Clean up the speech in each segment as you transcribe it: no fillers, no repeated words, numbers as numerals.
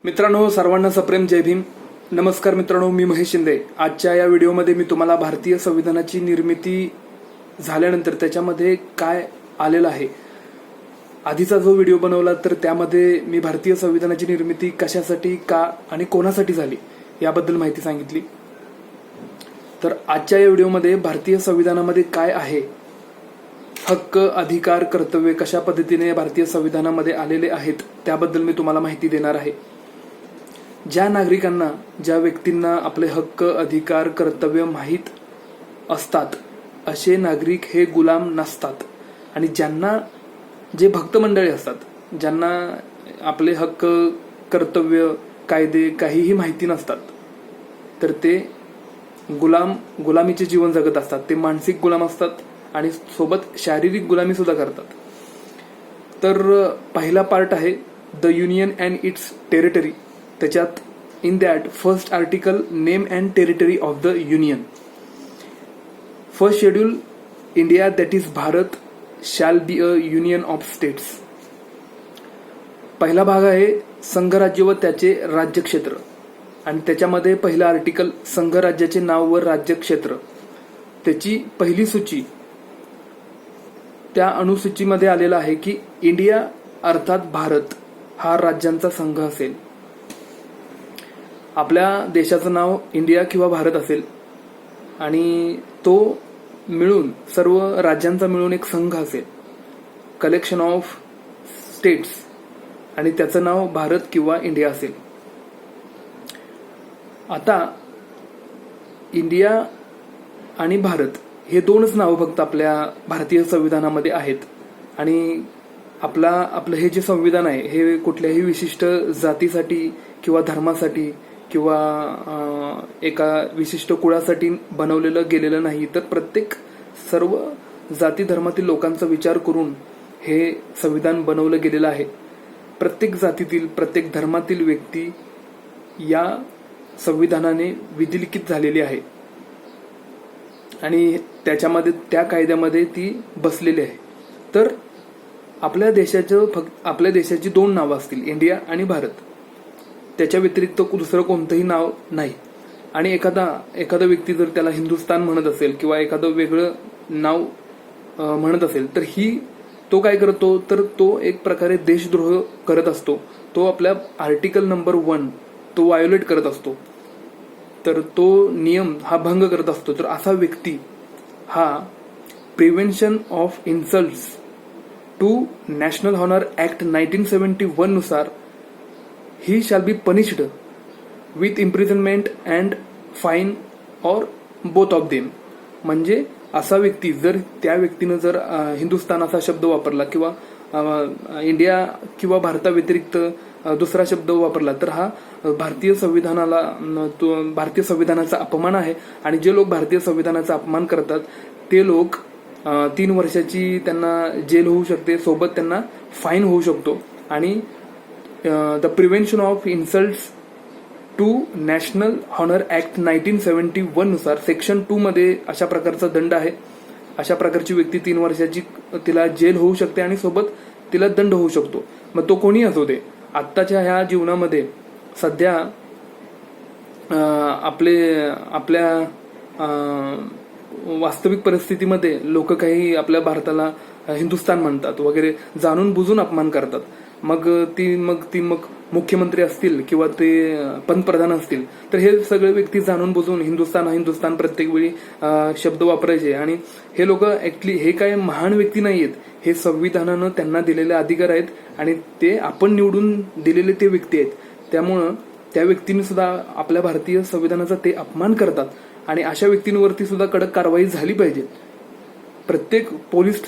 मित्रांनो, सर्वांना सप्रेम जय भीम. नमस्कार मित्रांनो, मी महेश शिंदे. आजच्या या व्हिडिओमध्ये मी तुम्हाला भारतीय संविधानाची निर्मिती झाल्यानंतर त्याच्यामध्ये काय आलेलं आहे, आधीचा जो व्हिडिओ बनवला तर त्यामध्ये मी भारतीय संविधानाची निर्मिती कशासाठी, का आणि कोणासाठी झाली याबद्दल माहिती सांगितली. तर आजच्या या व्हिडिओमध्ये भारतीय संविधानामध्ये काय आहे, हक्क, अधिकार, कर्तव्य कशा पद्धतीने भारतीय संविधानामध्ये आलेले आहेत त्याबद्दल मी तुम्हाला माहिती देणार आहे. ज्या नागरिकांना, ज्या व्यक्तींना आपले हक्क, अधिकार, कर्तव्य माहीत असतात असे नागरिक हे गुलाम नसतात. आणि ज्यांना, जे भक्त मंडळी असतात, ज्यांना आपले हक्क, कर्तव्य, कायदे काहीही माहिती नसतात, तर ते गुलामीचे जीवन जगत असतात. ते मानसिक गुलाम असतात आणि सोबत शारीरिक गुलामी सुद्धा करतात. तर पहिला पार्ट आहे the union and its territory. त्याच्यात in that first article name and territory of the union. First schedule India that is Bharat shall be a union of states. पहिला भाग आहे संघराज्य व त्याचे राज्यक्षेत्र. आणि त्याच्यामध्ये पहिला आर्टिकल संघराज्याचे नाव व राज्यक्षेत्र, त्याची पहिली सूची, त्या अनुसूचीमध्ये आलेला आहे की इंडिया अर्थात भारत हा राज्यांचा संघ असेल. आपल्या देशाचं नाव इंडिया किंवा भारत असेल आणि तो मिळून, सर्व राज्यांचा मिळून एक संघ असेल, कलेक्शन ऑफ स्टेट्स, आणि त्याचं नाव भारत किंवा इंडिया असेल. आता इंडिया आणि भारत हे दोनच नावं फक्त आपल्या भारतीय संविधानामध्ये आहेत. आणि आपलं हे जे संविधान आहे हे कुठल्याही विशिष्ट जातीसाठी किंवा धर्मासाठी किंवा एका विशिष्ट कुळासाठी बनवलेलं गेलेलं नाही, तर सर्व जाती धर्मातील लोकांचा विचार करून हे संविधान बनवलं गेलेलं आहे. प्रत्येक जातीतील, प्रत्येक धर्मातील व्यक्ती या संविधानाने विधिलिखित झालेली आहे आणि त्याच्यामध्ये, त्या कायद्यामध्ये ती बसलेली आहे. तर आपल्या देशाची दोन नावं असतील, इंडिया आणि भारत. त्याच्या व्यतिरिक्त दुसरं कोणतंही नाव नाही. आणि एखादा व्यक्ती जर त्याला हिंदुस्तान म्हणत असेल किंवा एखादं वेगळं नाव म्हणत असेल तर तो काय करतो, तर तो एक प्रकारे देशद्रोह करत असतो. तो आपल्या आर्टिकल नंबर 1 तो व्हायोलेट करत असतो, तर तो नियम हा भंग करत असतो. तर असा व्यक्ती हा prevention of insults to national honour act 1971 नुसार he shall be punished with imprisonment and fine or both of them. म्हणजे असा व्यक्ती, जर त्या व्यक्तीनं जर हिंदुस्तान असा शब्द वापरला किंवा इंडिया किंवा भारताव्यतिरिक्त दुसरा शब्द वापरला तर हा भारतीय संविधानाचा अपमान आहे. आणि जे लोक भारतीय संविधानाचा अपमान करतात ते लोक 3 वर्षाची त्यांना जेल होऊ शकते, सोबत त्यांना फाईन होऊ शकतो. आणि the prevention of insults to national honour act 1971 नुसार सेक्शन 2 मध्ये अशा प्रकारचा दंड आहे. अशा प्रकारची व्यक्ती 3 वर्षाची तिला जेल होऊ शकते आणि सोबत तिला दंड होऊ शकतो. मग तो कोणी असू दे. आत्ताच्या ह्या जीवनामध्ये सध्या आपल्या वास्तविक परिस्थितीमध्ये लोक काही आपल्या भारताला हिंदुस्तान म्हणतात वगैरे, जाणून बुजून अपमान करतात. मग मुख्यमंत्री असतील किंवा ते पंतप्रधान असतील, तर हे सगळे व्यक्ती जाणून बुजून हिंदुस्तान प्रत्येक वेळी शब्द वापरायचे. आणि हे लोक ऍक्च्युली हे काय महान व्यक्ती नाही आहेत, हे संविधानानं त्यांना दिलेले अधिकार आहेत आणि ते आपण निवडून दिलेले ते व्यक्ती आहेत. त्यामुळं त्या व्यक्तींनी सुद्धा आपल्या भारतीय संविधानाचा ते अपमान करतात आणि अशा व्यक्तींवरती सुद्धा कडक कारवाई झाली पाहिजे. प्रत्येक पोलीस,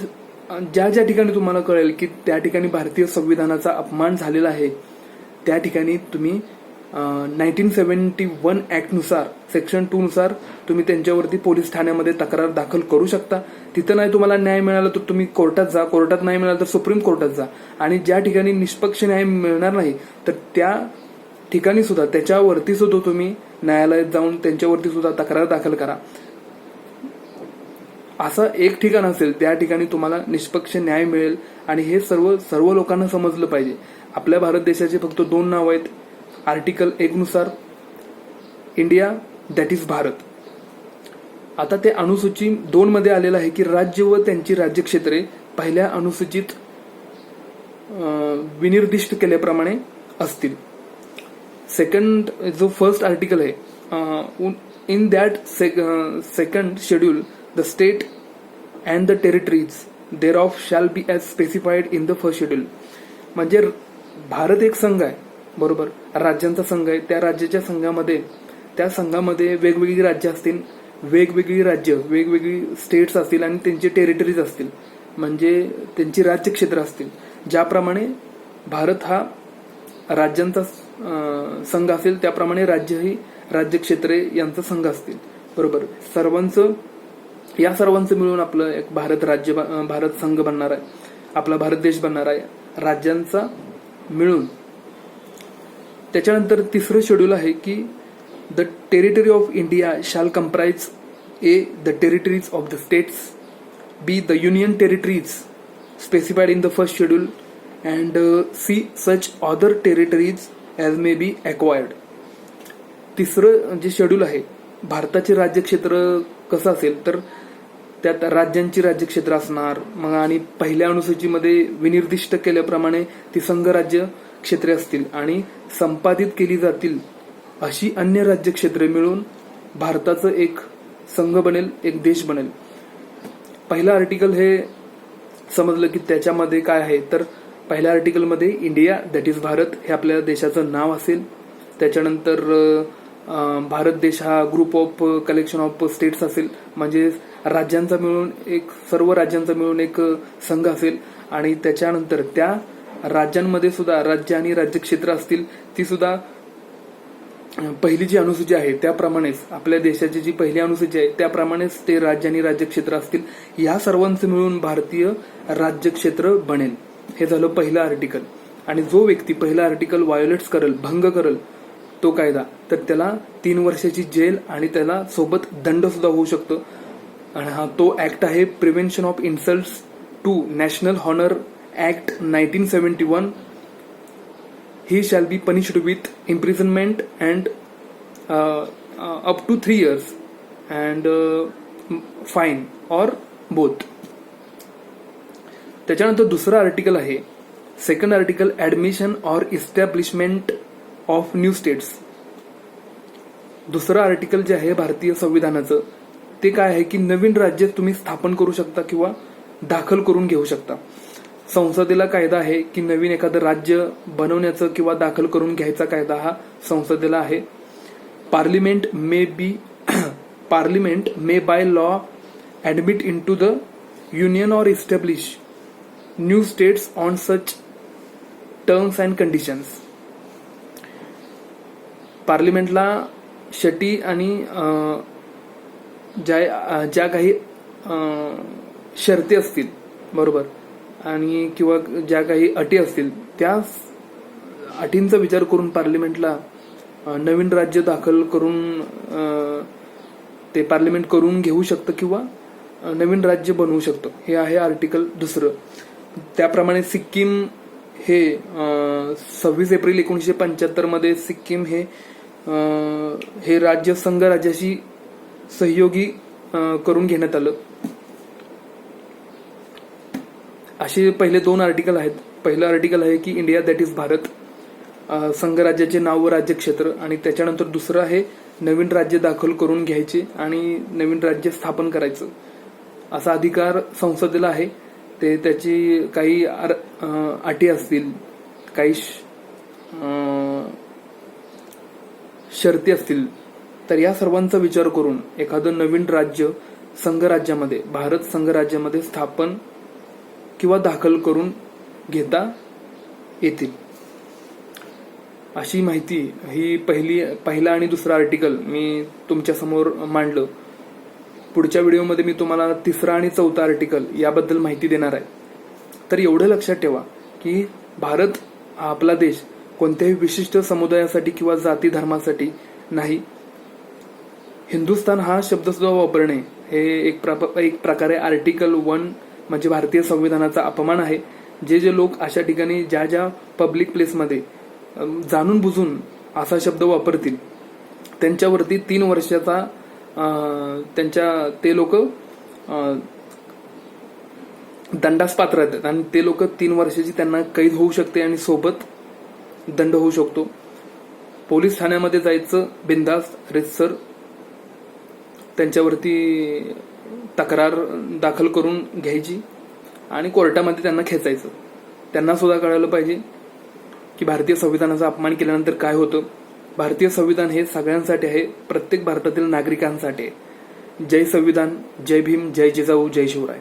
ज्या ठिकाणी तुम्हाला कळेल की त्या ठिकाणी भारतीय संविधानाचा अपमान झालेला आहे, त्या ठिकाणी तुम्ही 1971 ऍक्ट नुसार, सेक्शन 2 नुसार तुम्ही त्यांच्यावरती पोलीस ठाण्यामध्ये तक्रार दाखल करू शकता. तिथं नाही तुम्हाला न्याय मिळाला तर तुम्ही कोर्टात जा, कोर्टात नाही मिळाला तर सुप्रीम कोर्टात जा. आणि ज्या ठिकाणी निष्पक्ष न्याय मिळणार नाही तर त्या ठिकाणी सुद्धा, त्याच्यावरती सुद्धा तुम्ही न्यायालयात जाऊन त्यांच्यावरती सुद्धा तक्रार दाखल करा. असं एक ठिकाण असेल त्या ठिकाणी तुम्हाला निष्पक्ष न्याय मिळेल. आणि हे सर्व लोकांना समजलं पाहिजे. आपल्या भारत देशाचे फक्त 2 नाव आहेत, आर्टिकल 1 नुसार इंडिया दॅट इज भारत. आता ते अनुसूची 2 मध्ये आलेलं आहे की राज्य व त्यांची राज्यक्षेत्रे पहिल्या अनुसूचित विनिर्दिष्ट केल्याप्रमाणे असतील. सेकंड जो फर्स्ट आर्टिकल आहे, in that second schedule the state and the territories thereof shall be as specified in the first schedule. म्हणजे भारत एक संघ आहे, बरोबर, राज्यांचा संघ आहे. त्या राज्याच्या संघामध्ये त्या संघामध्ये वेगवेगळी राज्य असतील, वेगवेगळी राज्य, वेगवेगळी स्टेट्स असतील आणि त्यांचे टेरिटरीज असतील, म्हणजे त्यांची राज्यक्षेत्र असतील. ज्याप्रमाणे भारत हा राज्यांचा संघ असेल त्याप्रमाणे राज्य ही राज्यक्षेत्रे यांचा संघ असतील, बरोबर. या सर्वांचं मिळून आपलं एक भारत संघ बनणार आहे, आपला भारत देश बनणार आहे, राज्यांचा मिळून. त्याच्यानंतर तिसरं शेड्यूल आहे की the territory of India shall comprise A the territories of the states, be the union territories specified in the first schedule, and C such other territories as may be acquired. तिसरं जे schedule आहे, भारताचे राज्यक्षेत्र कसं असेल तर त्यात राज्यांची राज्यक्षेत्र असणार. मग आणि पहिल्या अनुसूचीमध्ये विनिर्दिष्ट केल्याप्रमाणे ती संघ राज्य क्षेत्रे असतील आणि संपादित केली जातील अशी अन्य राज्यक्षेत्रे मिळून भारताचं एक संघ बनेल, एक देश बनेल. पहिलं आर्टिकल हे समजलं की त्याच्यामध्ये काय आहे, तर पहिल्या आर्टिकलमध्ये इंडिया दॅट इज भारत हे आपल्या देशाचं नाव असेल. त्याच्यानंतर भारत देश हा group of collection of states असेल, म्हणजे राज्यांचा मिळून सर्व राज्यांचा मिळून एक संघ असेल. आणि त्याच्यानंतर त्या राज्यांमध्ये सुद्धा राज्य आणि राज्यक्षेत्र असतील. ती सुद्धा पहिली जी अनुसूची आहे त्याप्रमाणेच, आपल्या देशाची जी पहिली अनुसूची आहे त्याप्रमाणेच ते राज्य आणि राज्यक्षेत्र असतील. या सर्वांचं मिळून भारतीय राज्यक्षेत्र बनेल. हे झालं पहिलं आर्टिकल. आणि जो व्यक्ती पहिला आर्टिकल व्हायोलेट्स करेल, भंग करेल तो कायदा, तर त्याला 3 वर्षाची जेल आणि त्याला सोबत दंड सुद्धा होऊ शकतो. आणि हा तो ऍक्ट आहे prevention of insults to national honour act 1971. He shall be punished with imprisonment and up to 3 years and fine or both. त्याच्यानंतर दुसरं आर्टिकल आहे, second article, admission or establishment of new states. दुसरं article जे आहे भारतीय संविधानाचं, ते काय आहे की नवीन राज्य तुम्ही स्थापन करू शकता किंवा दाखल करून घेऊ शकता. संसदेला कायदा आहे की नवीन एखादं राज्य बनवण्याचं किंवा दाखल करून घ्यायचा कायदा हा संसदेला आहे. Parliament may by law admit in to the union or establish new states on such terms and conditions. पार्लिमेंटला शटी आणि ज्या काही शर्ती असतील, बरोबर, आणि किंवा ज्या काही अटी असतील त्या अटींचा विचार करून पार्लिमेंटला नवीन राज्य दाखल करून ते पार्लिमेंट करून घेऊ शकतं किंवा नवीन राज्य बनवू शकतं. हे आहे आर्टिकल दुसरं. त्याप्रमाणे सिक्कीम हे 26 एप्रिल 1975 मध्ये सिक्कीम हे राज्य संघ राज्याशी सहयोगी करून घेण्यात आलं. असे पहिले 2 आर्टिकल आहेत. पहिलं आर्टिकल आहे की इंडिया दॅट इज भारत, संघ राज्याचे नाव व राज्यक्षेत्र. आणि त्याच्यानंतर दुसरं आहे नवीन राज्य दाखल करून घ्यायचे आणि नवीन राज्य स्थापन करायचं असा अधिकार संसदेला आहे. ते त्याची काही अटी असतील, काही शर्ती असतील, तर या सर्वांचा विचार करून एखादं नवीन राज्य संघ राज्यामध्ये, भारत संघ राज्यामध्ये स्थापन किंवा दाखल करून घेता येतील. अशी माहिती ही पहिला आणि दुसरा आर्टिकल मी तुमच्या समोर मांडलं. पुढच्या व्हिडिओमध्ये मी तुम्हाला तिसरा आणि चौथा आर्टिकल याबद्दल माहिती देणार आहे. तर एवढं लक्षात ठेवा की भारत हा आपला देश कोणत्याही विशिष्ट समुदायासाठी किंवा जाती धर्मासाठी नाही. हिंदुस्थान हा शब्द सुद्धा वापरणे हे एक प्रकारे आर्टिकल 1 म्हणजे भारतीय संविधानाचा अपमान आहे. जे लोक अशा ठिकाणी ज्या पब्लिक प्लेसमध्ये जाणून बुजून असा शब्द वापरतील त्यांच्यावरती 3 वर्षाचा ते लोक दंडास पात्र आहेत आणि ते लोक 3 वर्षाची त्यांना कैद होऊ शकते आणि सोबत दंड होऊ शकतो. पोलीस ठाण्यामध्ये जायचं, बिनधास्त रितसर त्यांच्यावरती तक्रार दाखल करून घ्यायची आणि कोर्टामध्ये त्यांना खेचायचं. त्यांना सुद्धा कळायला पाहिजे की भारतीय संविधानाचा अपमान केल्यानंतर काय होतं. भारतीय संविधान हे सगळ्यांसाठी आहे, प्रत्येक भारतातील नागरिकांसाठी आहे. जय संविधान, जय भीम, जय जिजाऊ, जय शिवराय.